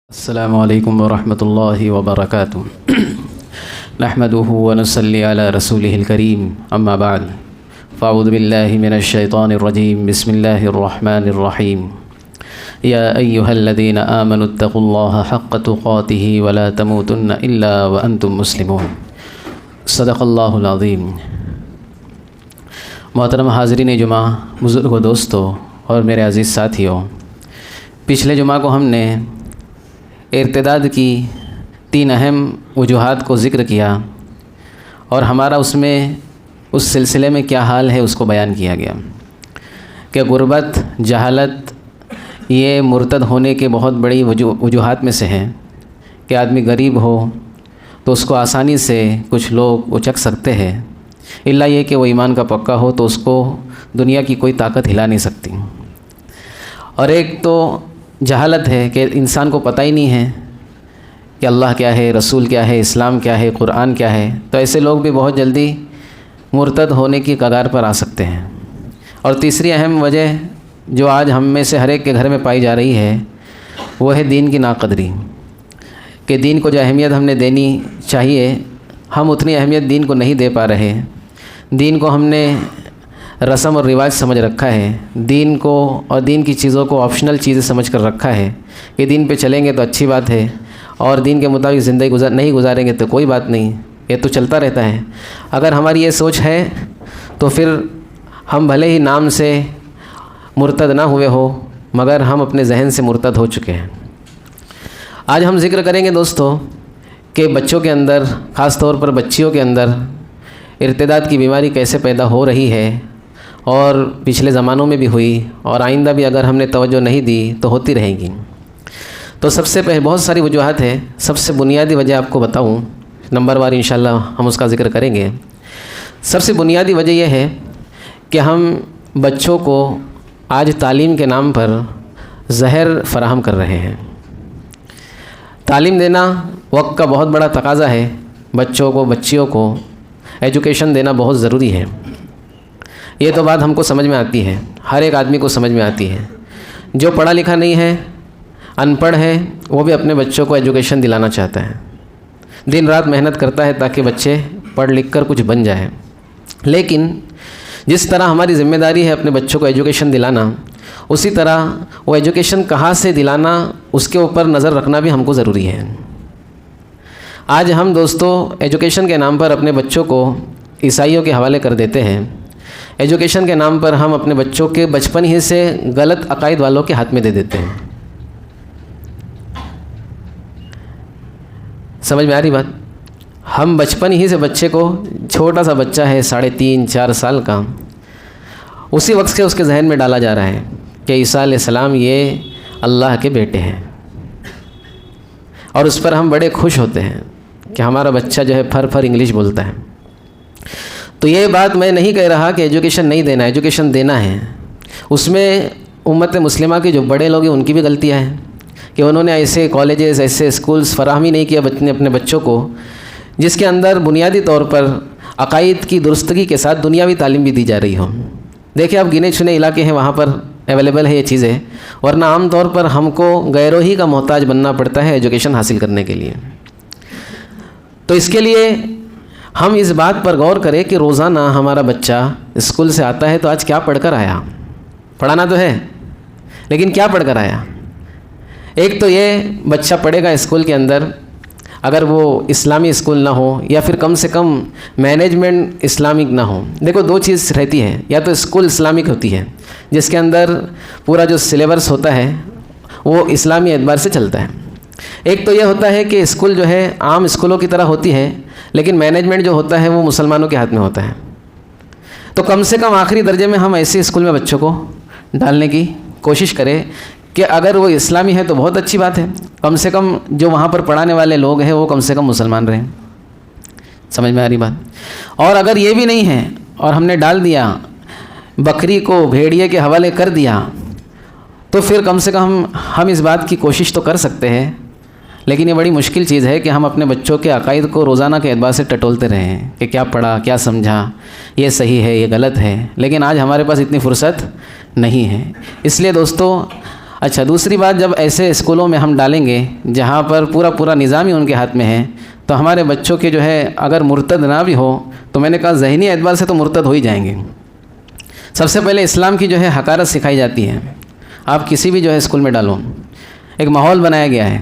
السلام علیکم ورحمۃ اللہ وبرکاتہ نحمده ونصلی علی رسوله الکریم اما بعد فاعوذ باللہ من الشیطان الرجیم بسم اللہ الرحمن الرحیم یا ایہا الذین آمنوا اتقوا اللہ حق تقاته ولا تموتن الا وانتم مسلمون صدق اللہ العظیم۔ محترم حاضرین جمعہ، بزرگ و دوستو اور میرے عزیز ساتھیوں، پچھلے جمعہ کو ہم نے ارتداد کی 3 اہم وجوہات کو ذکر کیا اور ہمارا اس سلسلے میں کیا حال ہے اس کو بیان کیا گیا کہ غربت، جہالت یہ مرتد ہونے کے بہت بڑی وجوہات میں سے ہیں کہ آدمی غریب ہو تو اس کو آسانی سے کچھ لوگ اچک سکتے ہیں، الا یہ کہ وہ ایمان کا پکا ہو تو اس کو دنیا کی کوئی طاقت ہلا نہیں سکتی۔ اور ایک تو جہالت ہے کہ انسان کو پتہ ہی نہیں ہے کہ اللہ کیا ہے، رسول کیا ہے، اسلام کیا ہے، قرآن کیا ہے، تو ایسے لوگ بھی بہت جلدی مرتد ہونے کی کگار پر آ سکتے ہیں۔ اور تیسری اہم وجہ جو آج ہم میں سے ہر ایک کے گھر میں پائی جا رہی ہے وہ ہے دین کی ناقدری، کہ دین کو جو اہمیت ہم نے دینی چاہیے ہم اتنی اہمیت دین کو نہیں دے پا رہے۔ دین کو ہم نے رسم اور رواج سمجھ رکھا ہے، دین کو اور دین کی چیزوں کو آپشنل چیزیں سمجھ کر رکھا ہے کہ دین پہ چلیں گے تو اچھی بات ہے اور دین کے مطابق زندگی نہیں گزاریں گے تو کوئی بات نہیں، یہ تو چلتا رہتا ہے۔ اگر ہماری یہ سوچ ہے تو پھر ہم بھلے ہی نام سے مرتد نہ ہوئے ہو مگر ہم اپنے ذہن سے مرتد ہو چکے ہیں۔ آج ہم ذکر کریں گے دوستو کہ بچوں کے اندر، خاص طور پر بچیوں کے اندر ارتداد کی بیماری کیسے پیدا ہو رہی ہے اور پچھلے زمانوں میں بھی ہوئی اور آئندہ بھی اگر ہم نے توجہ نہیں دی تو ہوتی رہے گی۔ تو سب سے پہلے بہت ساری وجوہات ہیں، سب سے بنیادی وجہ آپ کو بتاؤں، نمبر وار انشاءاللہ ہم اس کا ذکر کریں گے۔ سب سے بنیادی وجہ یہ ہے کہ ہم بچوں کو آج تعلیم کے نام پر زہر فراہم کر رہے ہیں۔ تعلیم دینا وقت کا بہت بڑا تقاضا ہے، بچوں کو، بچیوں کو ایجوکیشن دینا بہت ضروری ہے۔ یہ تو بات ہم کو سمجھ میں آتی ہے، ہر ایک آدمی کو سمجھ میں آتی ہے۔ جو پڑھا لکھا نہیں ہے، ان پڑھ ہے، وہ بھی اپنے بچوں کو ایجوکیشن دلانا چاہتا ہے، دن رات محنت کرتا ہے تاکہ بچے پڑھ لکھ کر کچھ بن جائیں۔ لیکن جس طرح ہماری ذمہ داری ہے اپنے بچوں کو ایجوکیشن دلانا، اسی طرح وہ ایجوکیشن کہاں سے دلانا اس کے اوپر نظر رکھنا بھی ہم کو ضروری ہے۔ آج ہم دوستو ایجوکیشن کے نام پر اپنے بچوں کو عیسائیوں کے حوالے کر دیتے ہیں۔ ایجوکیشن کے نام پر ہم اپنے بچوں کے بچپن ہی سے غلط عقائد والوں کے ہاتھ میں دے دیتے ہیں۔ سمجھ میں آ رہی بات؟ ہم بچپن ہی سے بچے کو، چھوٹا سا بچہ ہے 3.5-4 سال کا، اسی وقت سے اس کے ذہن میں ڈالا جا رہا ہے کہ عیسیٰ علیہ السلام یہ اللہ کے بیٹے ہیں، اور اس پر ہم بڑے خوش ہوتے ہیں کہ ہمارا بچہ جو ہے پھر انگلش بولتا ہے۔ تو یہ بات میں نہیں کہہ رہا کہ ایجوکیشن نہیں دینا، ایجوکیشن دینا ہے۔ اس میں امت مسلمہ کے جو بڑے لوگ ہیں ان کی بھی غلطیاں ہیں کہ انہوں نے ایسے کالجز، ایسے اسکولز فراہم ہی نہیں کیا اپنے بچوں کو جس کے اندر بنیادی طور پر عقائد کی درستگی کے ساتھ دنیاوی تعلیم بھی دی جا رہی ہو۔ دیکھیں اب گنے چنے علاقے ہیں وہاں پر اویلیبل ہے یہ چیزیں، ورنہ عام طور پر ہم کو غیروں ہی کا محتاج بننا پڑتا ہے ایجوکیشن حاصل کرنے کے لیے۔ تو اس کے لیے ہم اس بات پر غور کریں کہ روزانہ ہمارا بچہ اسکول سے آتا ہے تو آج کیا پڑھ کر آیا؟ پڑھانا تو ہے لیکن کیا پڑھ کر آیا؟ ایک تو یہ بچہ پڑھے گا اسکول کے اندر، اگر وہ اسلامی اسکول نہ ہو یا پھر کم سے کم مینجمنٹ اسلامک نہ ہو۔ دیکھو 2 چیز رہتی ہے، یا تو اسکول اسلامک ہوتی ہے جس کے اندر پورا جو سلیبس ہوتا ہے وہ اسلامی اعتبار سے چلتا ہے، ایک تو یہ ہوتا ہے کہ اسکول جو ہے عام اسکولوں کی طرح ہوتی ہے لیکن مینجمنٹ جو ہوتا ہے وہ مسلمانوں کے ہاتھ میں ہوتا ہے۔ تو کم سے کم آخری درجے میں ہم ایسے اسکول میں بچوں کو ڈالنے کی کوشش کریں کہ اگر وہ اسلامی ہے تو بہت اچھی بات ہے، کم سے کم جو وہاں پر پڑھانے والے لوگ ہیں وہ کم سے کم مسلمان رہیں۔ سمجھ میں آ رہی بات؟ اور اگر یہ بھی نہیں ہے اور ہم نے ڈال دیا، بکری کو بھیڑیے کے حوالے کر دیا، تو پھر کم سے کم ہم اس بات کی کوشش تو کر سکتے ہیں، لیکن یہ بڑی مشکل چیز ہے کہ ہم اپنے بچوں کے عقائد کو روزانہ کے اعتبار سے ٹٹولتے رہیں کہ کیا پڑھا، کیا سمجھا، یہ صحیح ہے، یہ غلط ہے، لیکن آج ہمارے پاس اتنی فرصت نہیں ہے۔ اس لیے دوستو اچھا، دوسری بات، جب ایسے اسکولوں میں ہم ڈالیں گے جہاں پر پورا نظام ہی ان کے ہاتھ میں ہے، تو ہمارے بچوں کے جو ہے اگر مرتد نہ بھی ہو تو میں نے کہا ذہنی اعتبار سے تو مرتد ہو ہی جائیں گے۔ سب سے پہلے اسلام کی جو ہے حقارت سکھائی جاتی ہے۔ آپ کسی بھی جو ہے اسکول میں ڈالو، ایک ماحول بنایا گیا ہے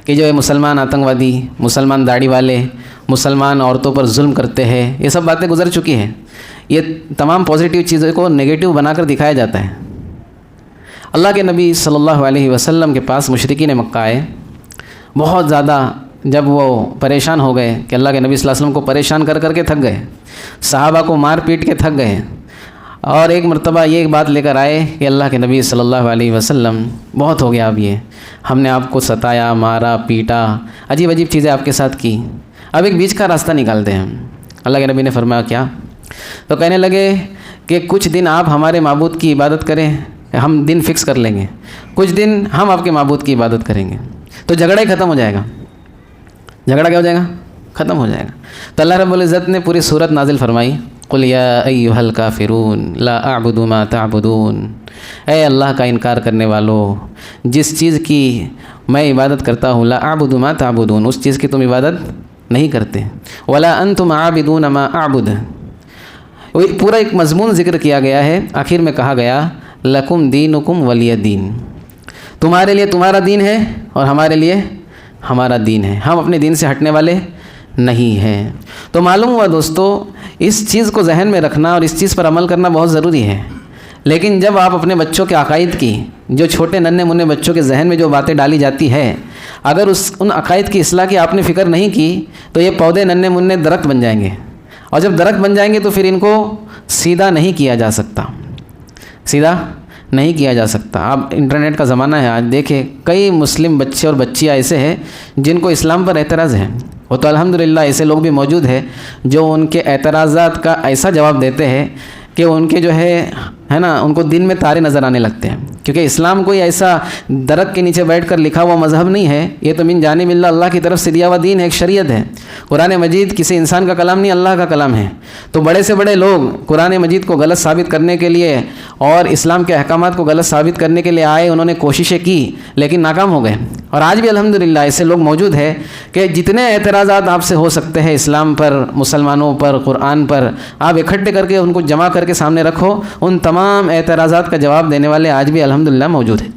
کہ جو ہے مسلمان آتنکوادی، مسلمان داڑھی والے، مسلمان عورتوں پر ظلم کرتے ہیں، یہ سب باتیں گزر چکی ہیں۔ یہ تمام پازیٹیو چیزوں کو نگیٹو بنا کر دکھایا جاتا ہے۔ اللہ کے نبی صلی اللہ علیہ وسلم کے پاس مشرکین مکہ آئے، بہت زیادہ جب وہ پریشان ہو گئے کہ اللہ کے نبی صلی اللہ علیہ وسلم کو پریشان کر کے تھک گئے، صحابہ کو مار پیٹ کے تھک گئے، اور ایک مرتبہ یہ بات لے کر آئے کہ اللہ کے نبی صلی اللہ علیہ وسلم بہت ہو گیا، اب یہ ہم نے آپ کو ستایا، مارا، پیٹا، عجیب چیزیں آپ کے ساتھ کی، اب ایک بیچ کا راستہ نکالتے ہیں۔ اللہ کے نبی نے فرمایا کیا؟ تو کہنے لگے کہ کچھ دن آپ ہمارے معبود کی عبادت کریں، ہم دن فکس کر لیں گے، کچھ دن ہم آپ کے معبود کی عبادت کریں گے، تو جھگڑا ہی ختم ہو جائے گا۔ جھگڑا کیا ہو جائے گا؟ ختم ہو جائے گا۔ تو اللہ رب العزت نے پوری صورت نازل فرمائی، قل یا ایھا الکافرون لا اعبد ما تعبدون، اے اللہ کا انکار کرنے والو، جس چیز کی میں عبادت کرتا ہوں، لا اعبد ما تعبدون، اس چیز کی تم عبادت نہیں کرتے، ولا انتم عابدون ما اعبد، پورا ایک مضمون ذکر کیا گیا ہے۔ آخر میں کہا گیا لکم دینکم ولی دین، تمہارے لیے تمہارا دین ہے اور ہمارے لیے ہمارا دین ہے، ہم اپنے دین سے ہٹنے والے نہیں ہیں۔ تو معلوم ہوا دوستو، اس چیز کو ذہن میں رکھنا اور اس چیز پر عمل کرنا بہت ضروری ہے۔ لیکن جب آپ اپنے بچوں کے عقائد کی، جو چھوٹے ننھے منھے بچوں کے ذہن میں جو باتیں ڈالی جاتی ہے، اگر ان عقائد کی اصلاح کی آپ نے فکر نہیں کی تو یہ پودے ننھے منھے درخت بن جائیں گے، اور جب درخت بن جائیں گے تو پھر ان کو سیدھا نہیں کیا جا سکتا، سیدھا نہیں کیا جا سکتا۔ آپ انٹرنیٹ کا زمانہ ہے، آج دیکھیں کئی مسلم بچے اور بچیاں ایسے ہیں جن کو اسلام پر اعتراض ہے، وہ تو الحمدللہ ایسے لوگ بھی موجود ہیں جو ان کے اعتراضات کا ایسا جواب دیتے ہیں کہ ان کے جو ہے نا ان کو دن میں تارے نظر آنے لگتے ہیں، کیونکہ اسلام کوئی ایسا درخت کے نیچے بیٹھ کر لکھا ہوا مذہب نہیں ہے، یہ تو من جانب اللہ کی طرف سے دیا ہوا دین ہے، ایک شریعت ہے۔ قرآن مجید کسی انسان کا کلام نہیں، اللہ کا کلام ہے۔ تو بڑے سے بڑے لوگ قرآن مجید کو غلط ثابت کرنے کے لیے اور اسلام کے احکامات کو غلط ثابت کرنے کے لیے آئے، انہوں نے کوششیں کی لیکن ناکام ہو گئے۔ اور آج بھی الحمدللہ ایسے لوگ موجود ہیں کہ جتنے اعتراضات آپ سے ہو سکتے ہیں اسلام پر، مسلمانوں پر، قرآن پر، آپ اکٹھے کر کے ان کو جمع کر کے سامنے رکھو، ان تمام اعتراضات کا جواب دینے والے آج بھی الحمدللہ موجود ہیں۔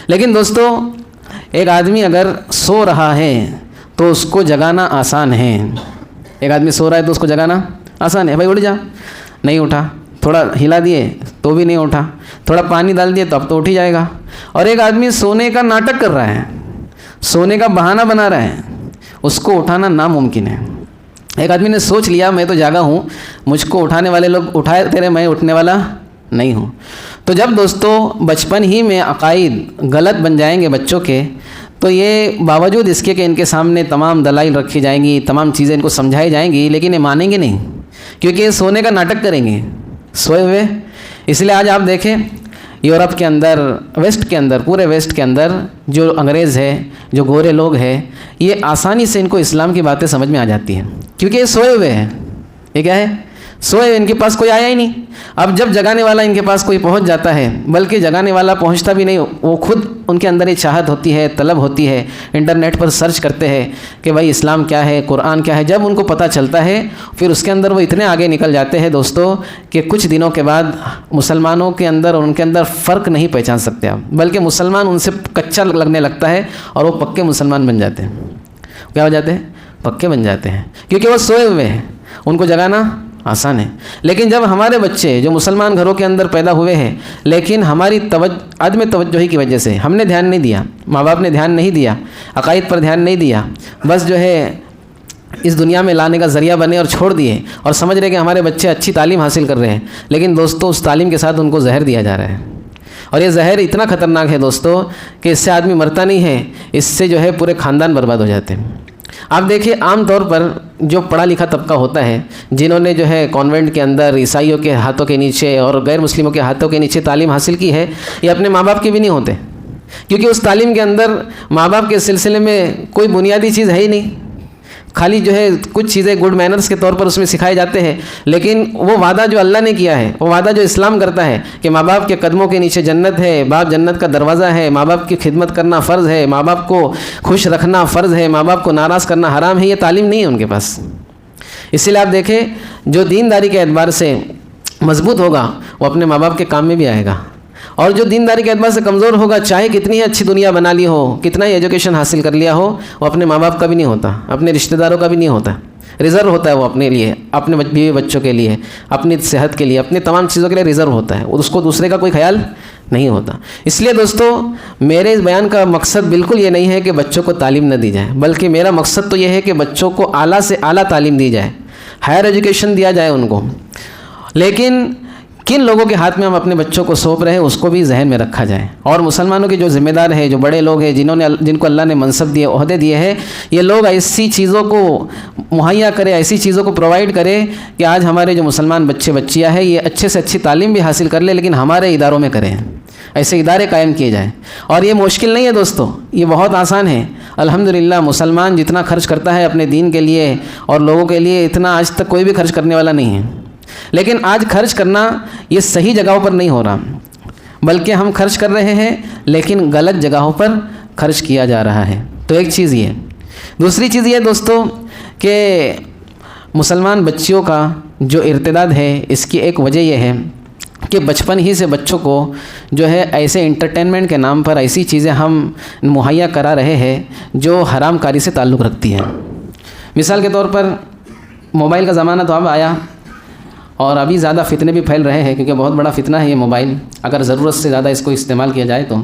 لیکن دوستو، ایک آدمی اگر سو رہا ہے تو اس کو جگانا آسان ہے۔ ایک آدمی سو رہا ہے تو اس کو جگانا آسان ہے، بھائی اٹھ جا، نہیں اٹھا، تھوڑا ہلا دیے تو بھی نہیں اٹھا، تھوڑا پانی ڈال دیے تو اب تو اٹھ ہی جائے گا۔ اور ایک آدمی سونے کا ناٹک کر رہا ہے، سونے کا بہانہ بنا رہا ہے، اس کو اٹھانا ناممکن ہے۔ ایک آدمی نے سوچ لیا میں تو جاگا ہوں، مجھ کو اٹھانے والے لوگ اٹھائے تیرے، میں اٹھنے والا نہیں ہوں۔ تو جب دوستو بچپن ہی میں عقائد غلط بن جائیں گے بچوں کے، تو یہ باوجود اس کے کہ ان کے سامنے تمام دلائل رکھی جائیں گی، تمام چیزیں ان کو سمجھائی جائیں گی، لیکن یہ مانیں گے نہیں، کیونکہ یہ سونے کا ناٹک کریں گے سوئے ہوئے۔ اس لیے آج آپ دیکھیں یورپ کے اندر، ویسٹ کے اندر، پورے ویسٹ کے اندر جو انگریز ہے، جو گورے لوگ ہیں، یہ آسانی سے ان کو اسلام کی باتیں سمجھ میں آ جاتی ہیں، کیونکہ یہ سوئے ہوئے ہیں۔ یہ کیا ہے؟ سوئے ہوئے، ان کے پاس کوئی آیا ہی نہیں۔ اب جب جگانے والا ان کے پاس کوئی پہنچ جاتا ہے، بلکہ جگانے والا پہنچتا بھی نہیں، وہ خود ان کے اندر یہ چاہت ہوتی ہے، طلب ہوتی ہے، انٹرنیٹ پر سرچ کرتے ہیں کہ بھائی اسلام کیا ہے، قرآن کیا ہے۔ جب ان کو پتہ چلتا ہے پھر اس کے اندر وہ اتنے آگے نکل جاتے ہیں دوستو کہ کچھ دنوں کے بعد مسلمانوں کے اندر اور ان کے اندر فرق نہیں پہچان سکتے آپ، بلکہ مسلمان ان سے کچا لگنے لگتا ہے اور وہ پکے مسلمان بن جاتے ہیں۔ کیا ہو جاتے ہیں؟ پکے بن جاتے ہیں، کیونکہ وہ سوئے ہوئے ہیں، ان کو جگانا آسان ہے۔ لیکن جب ہمارے بچے جو مسلمان گھروں کے اندر پیدا ہوئے ہیں، لیکن ہماری عدم توجہی کی وجہ سے ہم نے دھیان نہیں دیا، ماں باپ نے دھیان نہیں دیا، عقائد پر دھیان نہیں دیا، بس جو ہے اس دنیا میں لانے کا ذریعہ بنے اور چھوڑ دیے، اور سمجھ رہے کہ ہمارے بچے اچھی تعلیم حاصل کر رہے ہیں، لیکن دوستو اس تعلیم کے ساتھ ان کو زہر دیا جا رہا ہے۔ اور یہ زہر اتنا خطرناک ہے دوستو کہ اس سے آدمی مرتا نہیں ہے، اس سے جو ہے پورے خاندان برباد ہو جاتے ہیں۔ آپ دیکھیے عام طور پر جو پڑھا لکھا طبقہ ہوتا ہے، جنہوں نے جو ہے کانوینٹ کے اندر عیسائیوں کے ہاتھوں کے نیچے اور غیر مسلموں کے ہاتھوں کے نیچے تعلیم حاصل کی ہے، یہ اپنے ماں باپ کے بھی نہیں ہوتے، کیونکہ اس تعلیم کے اندر ماں باپ کے سلسلے میں کوئی بنیادی چیز ہے ہی نہیں۔ خالی جو ہے کچھ چیزیں گڈ مینرز کے طور پر اس میں سکھائے جاتے ہیں، لیکن وہ وعدہ جو اللہ نے کیا ہے، وہ وعدہ جو اسلام کرتا ہے کہ ماں باپ کے قدموں کے نیچے جنت ہے، باپ جنت کا دروازہ ہے، ماں باپ کی خدمت کرنا فرض ہے، ماں باپ کو خوش رکھنا فرض ہے، ماں باپ کو ناراض کرنا حرام ہے، یہ تعلیم نہیں ہے ان کے پاس۔ اسی لیے آپ دیکھیں جو دینداری کے اعتبار سے مضبوط ہوگا وہ اپنے ماں باپ کے کام میں بھی آئے گا، اور جو دینداری کے اعتبار سے کمزور ہوگا، چاہے کتنی ہی اچھی دنیا بنا لی ہو، کتنا ہی ایجوکیشن حاصل کر لیا ہو، وہ اپنے ماں باپ کا بھی نہیں ہوتا، اپنے رشتہ داروں کا بھی نہیں ہوتا، ریزرو ہوتا ہے وہ اپنے لیے، اپنے بیوی بچوں کے لیے، اپنی صحت کے لیے، اپنی تمام چیزوں کے لیے ریزرو ہوتا ہے، اس کو دوسرے کا کوئی خیال نہیں ہوتا۔ اس لیے دوستو میرے اس بیان کا مقصد بالکل یہ نہیں ہے کہ بچوں کو تعلیم نہ دی جائے، بلکہ میرا مقصد تو یہ ہے کہ بچوں کو اعلیٰ سے اعلیٰ تعلیم دی جائے، ہائر ایجوکیشن دیا جائے ان کو، لیکن کن لوگوں کے ہاتھ میں ہم اپنے بچوں کو سونپ رہے ہیں اس کو بھی ذہن میں رکھا جائے، اور مسلمانوں کے جو ذمہ دار ہیں، جو بڑے لوگ ہیں، جن کو اللہ نے منصب دیے، عہدے دیے ہیں، یہ لوگ ایسی چیزوں کو مہیا کرے، ایسی چیزوں کو پرووائڈ کرے کہ آج ہمارے جو مسلمان بچے بچیاں ہیں یہ اچھے سے اچھی تعلیم بھی حاصل کر لے، لیکن ہمارے اداروں میں کریں، ایسے ادارے قائم کیے جائیں۔ اور یہ مشکل نہیں ہے دوستو، یہ بہت آسان ہے۔ الحمدللہ مسلمان جتنا خرچ کرتا ہے اپنے دین کے لیے اور لوگوں کے لیے، اتنا آج تک کوئی بھی خرچ کرنے والا نہیں ہے، لیکن آج خرچ کرنا یہ صحیح جگہوں پر نہیں ہو رہا، بلکہ ہم خرچ کر رہے ہیں لیکن غلط جگہوں پر خرچ کیا جا رہا ہے۔ تو ایک چیز یہ، دوسری چیز یہ دوستو کہ مسلمان بچیوں کا جو ارتداد ہے، اس کی ایک وجہ یہ ہے کہ بچپن ہی سے بچوں کو جو ہے ایسے انٹرٹینمنٹ کے نام پر ایسی چیزیں ہم مہیا کرا رہے ہیں جو حرام کاری سے تعلق رکھتی ہیں۔ مثال کے طور پر موبائل کا زمانہ تو اب آیا، اور ابھی زیادہ فتنے بھی پھیل رہے ہیں، کیونکہ بہت بڑا فتنہ ہے یہ موبائل، اگر ضرورت سے زیادہ اس کو استعمال کیا جائے تو۔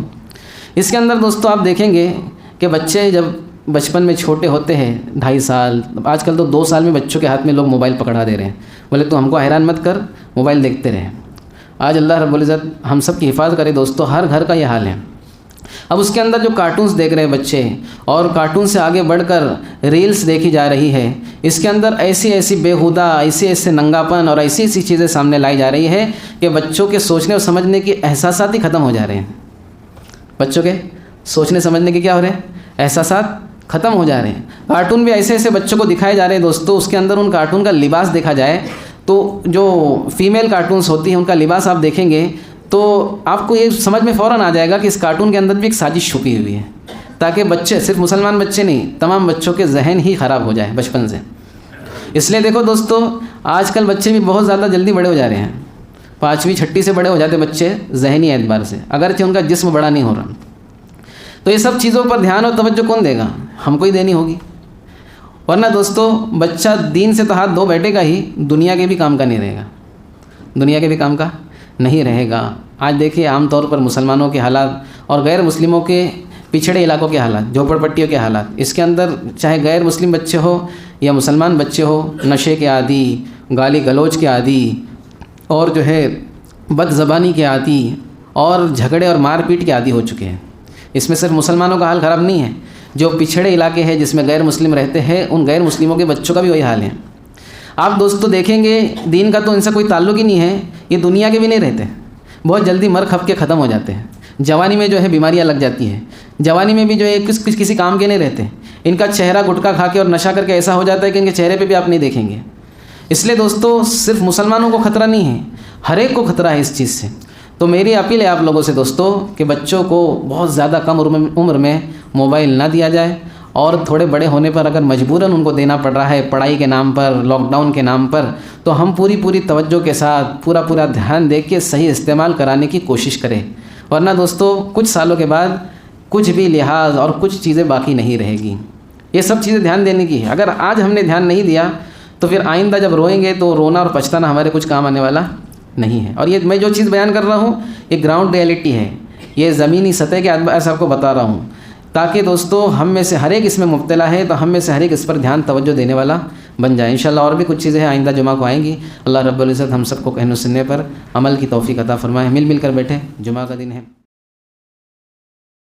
اس کے اندر دوستو آپ دیکھیں گے کہ بچے جب بچپن میں چھوٹے ہوتے ہیں، 2.5 سال، آج کل تو 2 سال میں بچوں کے ہاتھ میں لوگ موبائل پکڑا دے رہے ہیں، بولے تو ہم کو حیران مت کر، موبائل دیکھتے رہیں۔ آج اللہ رب العزت ہم سب کی حفاظت کرے دوستو، ہر گھر کا یہ حال ہے۔ اب اس کے اندر جو کارٹونز دیکھ رہے ہیں بچے، اور کارٹون سے آگے بڑھ کر ریلز دیکھی جا رہی ہے، اس کے اندر ایسی بےہودہ، ایسے ننگاپن اور ایسی چیزیں سامنے لائی جا رہی ہے کہ بچوں کے سوچنے اور سمجھنے کے احساسات ہی ختم ہو جا رہے ہیں۔ بچوں کے سوچنے سمجھنے کے کیا ہو رہے ہیں؟ احساسات ختم ہو جا رہے ہیں۔ کارٹون بھی ایسے بچوں کو دکھائے جا رہے ہیں دوستو، اس کے اندر ان کارٹون کا لباس دیکھا جائے تو جو فیمیل کارٹونز ہوتی ہیں ان کا لباس آپ دیکھیں گے تو آپ کو یہ سمجھ میں فوراً آ جائے گا کہ اس کارٹون کے اندر بھی ایک سازش چھپی ہوئی ہے، تاکہ بچے، صرف مسلمان بچے نہیں، تمام بچوں کے ذہن ہی خراب ہو جائے بچپن سے۔ اس لیے دیکھو دوستو آج کل بچے بھی بہت زیادہ جلدی بڑے ہو جا رہے ہیں، 5ویں 6ٹی سے بڑے ہو جاتے بچے ذہنی اعتبار سے، اگرچہ ان کا جسم بڑا نہیں ہو رہا۔ تو یہ سب چیزوں پر دھیان اور توجہ کون دے گا؟ ہم کو ہی دینی ہوگی، ورنہ دوستو بچہ دین سے تو ہاتھ دھو بیٹھے گا ہی، دنیا کے بھی کام کا نہیں رہے گا، دنیا کے بھی کام کا نہیں رہے گا۔ آج دیکھیے عام طور پر مسلمانوں کے حالات اور غیر مسلموں کے پچھڑے علاقوں کے حالات، جھوپڑ پٹیوں کے حالات، اس کے اندر چاہے غیر مسلم بچے ہو یا مسلمان بچے ہو، نشے کے عادی، گالی گلوچ کے عادی، اور جو ہے بد زبانی کے عادی، اور جھگڑے اور مار پیٹ کے عادی ہو چکے ہیں۔ اس میں صرف مسلمانوں کا حال خراب نہیں ہے، جو پچھڑے علاقے ہیں جس میں غیر مسلم رہتے ہیں، ان غیر مسلموں کے بچوں کا بھی وہی حال ہے۔ آپ دوستو دیکھیں گے دین کا تو ان سے کوئی تعلق ہی نہیں ہے، یہ دنیا کے بھی نہیں رہتے، بہت جلدی مر کھپ کے ختم ہو جاتے ہیں۔ جوانی میں جو ہے بیماریاں لگ جاتی ہیں، جوانی میں بھی جو ہے کسی کام کے نہیں رہتے، ان کا چہرہ گٹکا کھا کے اور نشہ کر کے ایسا ہو جاتا ہے کہ ان کے چہرے پہ بھی آپ نہیں دیکھیں گے۔ اس لیے دوستو صرف مسلمانوں کو خطرہ نہیں ہے، ہر ایک کو خطرہ ہے اس چیز سے۔ تو میری اپیل ہے آپ لوگوں سے دوستو کہ بچوں کو بہت زیادہ کم عمر میں موبائل نہ دیا جائے، اور تھوڑے بڑے ہونے پر اگر مجبوراً ان کو دینا پڑ رہا ہے پڑھائی کے نام پر، لاک ڈاؤن کے نام پر، تو ہم پوری توجہ کے ساتھ پورا دھیان دے کے صحیح استعمال کرانے کی کوشش کریں، ورنہ دوستو کچھ سالوں کے بعد کچھ بھی لحاظ اور کچھ چیزیں باقی نہیں رہے گی۔ یہ سب چیزیں دھیان دینے کی ہے، اگر آج ہم نے دھیان نہیں دیا تو پھر آئندہ جب روئیں گے تو رونا اور پچھتانا ہمارے کچھ کام آنے والا نہیں ہے۔ اور یہ میں جو چیز بیان کر رہا ہوں یہ گراؤنڈ ریئلٹی ہے، یہ زمینی سطح کے اعتبار سے آپ کو بتا رہا ہوں، تاکہ دوستو ہم میں سے ہر ایک اس میں مبتلا ہے تو ہم میں سے ہر ایک اس پر دھیان توجہ دینے والا بن جائے۔ انشاءاللہ اور بھی کچھ چیزیں ہیں آئندہ جمعہ کو آئیں گی۔ اللہ رب العزت ہم سب کو کہنے سننے پر عمل کی توفیق عطا فرمائے۔ مل کر بیٹھے، جمعہ کا دن ہے۔